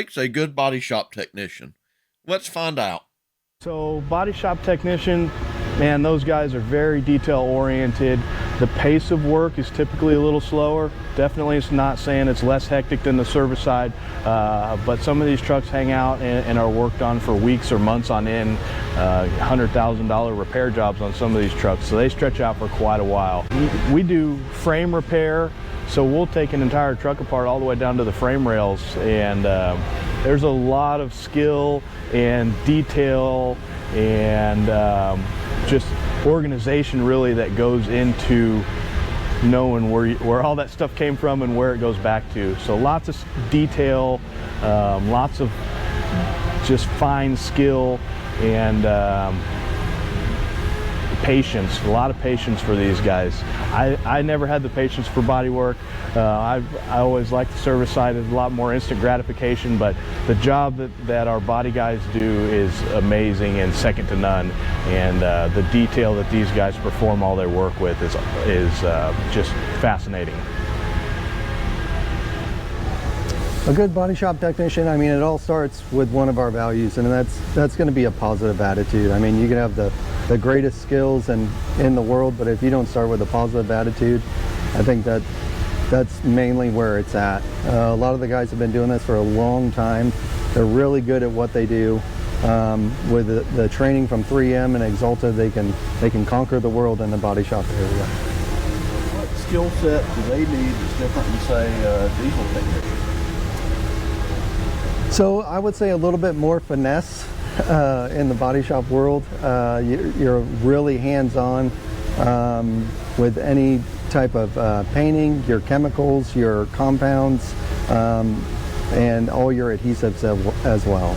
makes a good body shop technician? Let's find out. So body shop technician, man, those guys are very detail oriented. The pace of work is typically a little slower. Definitely it's not saying it's less hectic than the service side, but some of these trucks hang out and are worked on for weeks or months on end, $100,000 repair jobs on some of these trucks, so they stretch out for quite a while. We do frame repair, so we'll take an entire truck apart all the way down to the frame rails, and there's a lot of skill and detail and just organization really that goes into knowing where all that stuff came from and where it goes back to. So lots of detail, lots of just fine skill and patience, a lot of patience for these guys. I never had the patience for body work. I always liked the service side. It's a lot more instant gratification, but the job that our body guys do is amazing and second to none. And the detail that these guys perform all their work with is just fascinating. A good body shop technician, I mean, it all starts with one of our values, and that's going to be a positive attitude. I mean, you can have the greatest skills in the world, but if you don't start with a positive attitude, I think that's mainly where it's at. A lot of the guys have been doing this for a long time. They're really good at what they do. With the training from 3M and Exalta, they can conquer the world in the body shop area. What skill set do they need that's different than, say, diesel technician? So I would say a little bit more finesse in the body shop world. You're really hands-on with any type of painting, your chemicals, your compounds, and all your adhesives as well.